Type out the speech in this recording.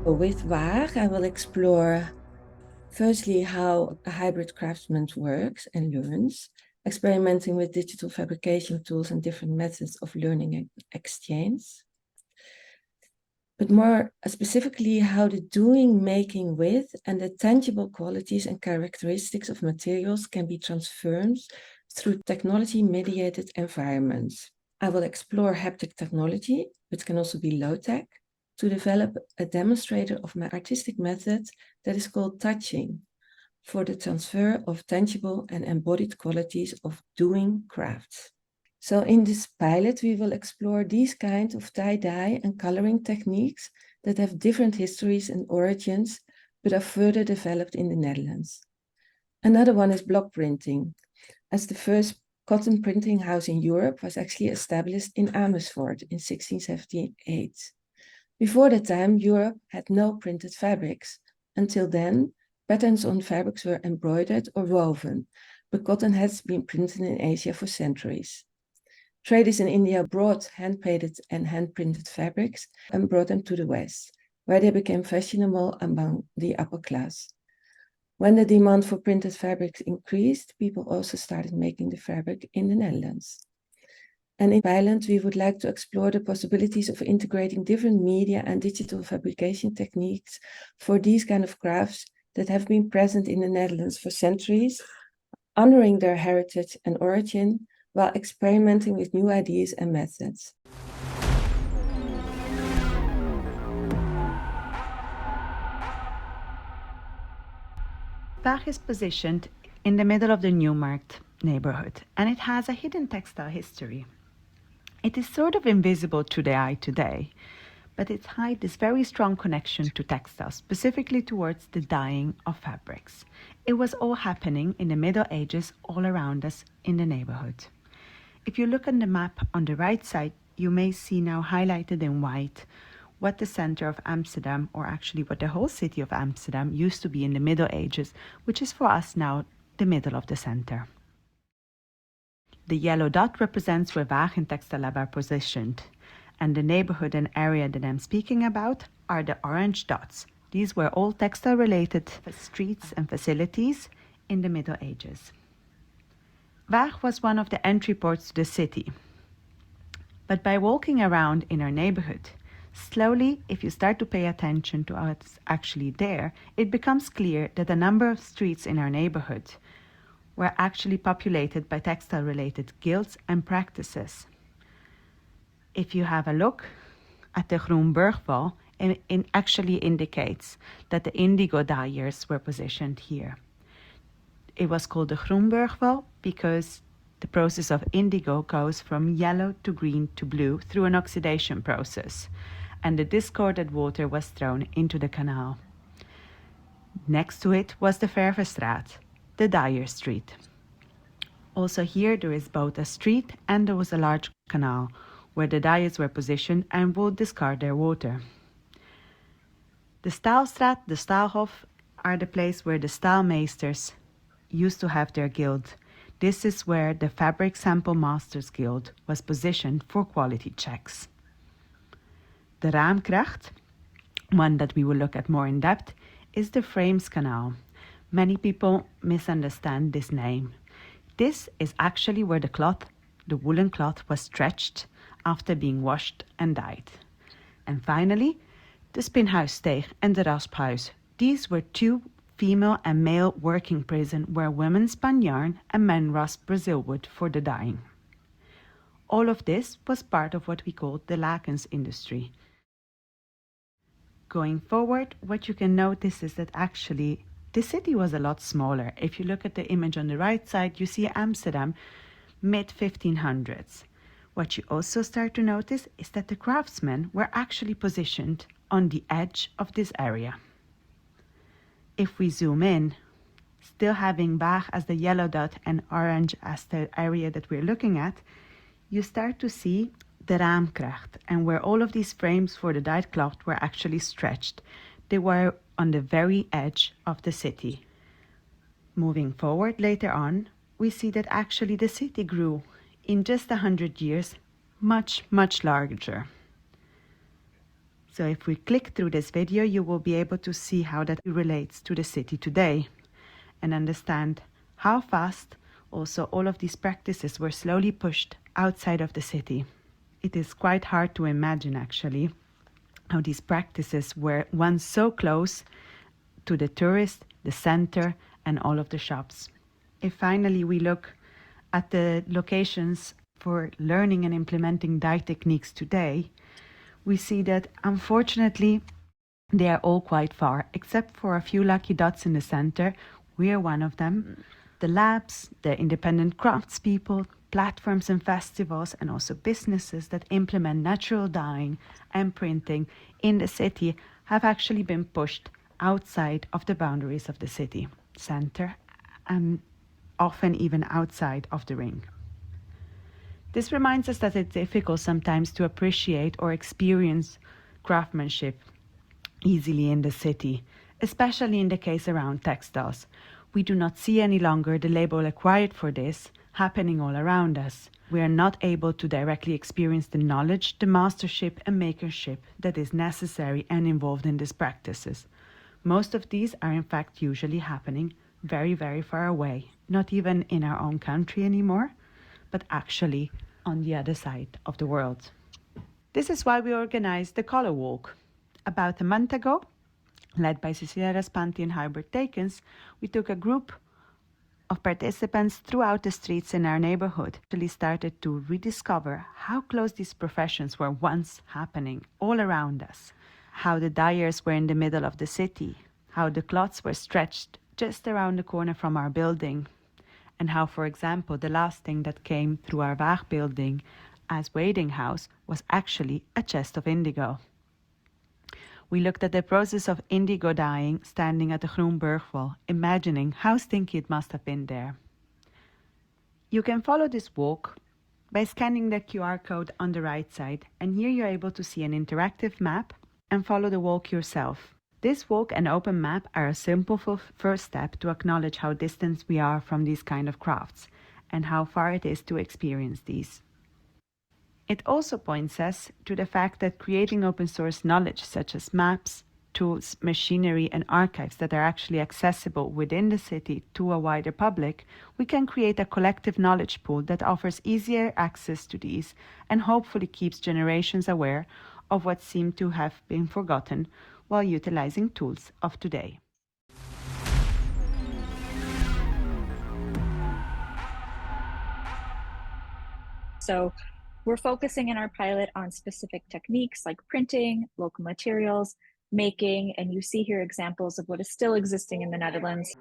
With Waag, I will explore firstly how a hybrid craftsman works and learns, experimenting with digital fabrication tools and different methods of learning and exchange. But more specifically, how the doing, making with, and the tangible qualities and characteristics of materials can be transformed through technology-mediated environments. I will explore haptic technology, which can also be low-tech, to develop a demonstrator of my artistic method that is called touching, for the transfer of tangible and embodied qualities of doing crafts. So in this pilot, we will explore these kinds of tie-dye and coloring techniques that have different histories and origins, but are further developed in the Netherlands. Another one is block printing, as the first cotton printing house in Europe was actually established in Amersfoort in 1678. Before that time, Europe had no printed fabrics. Until then, patterns on fabrics were embroidered or woven, but cotton has been printed in Asia for centuries. Traders in India brought hand-painted and hand-printed fabrics and brought them to the West, where they became fashionable among the upper class. When the demand for printed fabrics increased, people also started making the fabric in the Netherlands. And in Ireland, we would like to explore the possibilities of integrating different media and digital fabrication techniques for these kind of crafts that have been present in the Netherlands for centuries, honoring their heritage and origin while experimenting with new ideas and methods. Waag is positioned in the middle of the Newmarkt neighborhood, and it has a hidden textile history. It is sort of invisible to the eye today, but it hides this very strong connection to textiles, specifically towards the dyeing of fabrics. It was all happening in the Middle Ages all around us in the neighborhood. If you look on the map on the right side, you may see now highlighted in white what the center of Amsterdam, or actually what the whole city of Amsterdam used to be in the Middle Ages, which is for us now the middle of the center. The yellow dot represents where Waag and Textile Lab are positioned, and the neighborhood and area that I'm speaking about are the orange dots. These were all textile-related streets and facilities in the Middle Ages. Waag was one of the entry ports to the city. But by walking around in our neighborhood, slowly, if you start to pay attention to what's actually there, it becomes clear that a number of streets in our neighborhood were actually populated by textile-related guilds and practices. If you have a look at the Groenburgwal, it actually indicates that the indigo dyers were positioned here. It was called the Groenburgwal because the process of indigo goes from yellow to green to blue through an oxidation process, and the discarded water was thrown into the canal. Next to it was the Vervestraat, the Dyer Street. Also here there is both a street and there was a large canal where the dyers were positioned and would discard their water. The Staalstraat, the Staalhof, are the place where the staalmeesters used to have their guild. This is where the Fabric Sample Masters Guild was positioned for quality checks. The Raamgracht, one that we will look at more in depth, is the Frames Canal. Many people misunderstand this name. This is actually where the cloth, the woolen cloth, was stretched after being washed and dyed. And finally, the Spinhuissteeg and the Rasphuis. These were two female and male working prisons where women spun yarn and men rasped Brazil wood for the dyeing. All of this was part of what we call the lakens industry. Going forward, what you can notice is that actually the city was a lot smaller. If you look at the image on the right side, you see Amsterdam mid-1500s. What you also start to notice is that the craftsmen were actually positioned on the edge of this area. If we zoom in, still having Waag as the yellow dot and orange as the area that we're looking at, you start to see the Raamgracht, and where all of these frames for the dyed cloth were actually stretched. They were on the very edge of the city. Moving forward later on, we see that actually the city grew in just 100 years much, much larger. So if we click through this video, you will be able to see how that relates to the city today and understand how fast also all of these practices were slowly pushed outside of the city. It is quite hard to imagine actually how these practices were once so close to the tourist, the center, and all of the shops. If finally we look at the locations for learning and implementing dye techniques today, we see that unfortunately they are all quite far, except for a few lucky dots in the center. We are one of them. The labs, the independent craftspeople, platforms and festivals, and also businesses that implement natural dyeing and printing in the city have actually been pushed outside of the boundaries of the city center and often even outside of the ring. This reminds us that it's difficult sometimes to appreciate or experience craftsmanship easily in the city, especially in the case around textiles. We do not see any longer the label acquired for this happening all around us. We are not able to directly experience the knowledge, the mastership and makership that is necessary and involved in these practices. Most of these are in fact usually happening very, very far away, not even in our own country anymore, but actually on the other side of the world. This is why we organized the Color Walk. About a month ago, led by Cecilia Raspanti and Hubert Dakens, we took a group of participants throughout the streets in our neighborhood. Actually started to rediscover how close these professions were once happening all around us, how the dyers were in the middle of the city, how the cloths were stretched just around the corner from our building, and how, for example, the last thing that came through our Waag building as waiting house was actually a chest of indigo. We looked at the process of indigo dyeing standing at the Groenburgwal, imagining how stinky it must have been there. You can follow this walk by scanning the QR code on the right side, and here you're able to see an interactive map and follow the walk yourself. This walk and open map are a simple first step to acknowledge how distant we are from these kind of crafts and how far it is to experience these. It also points us to the fact that creating open source knowledge such as maps, tools, machinery and archives that are actually accessible within the city to a wider public, we can create a collective knowledge pool that offers easier access to these and hopefully keeps generations aware of what seemed to have been forgotten while utilizing tools of today. So we're focusing in our pilot on specific techniques like printing, local materials, making, and you see here examples of what is still existing in the Netherlands.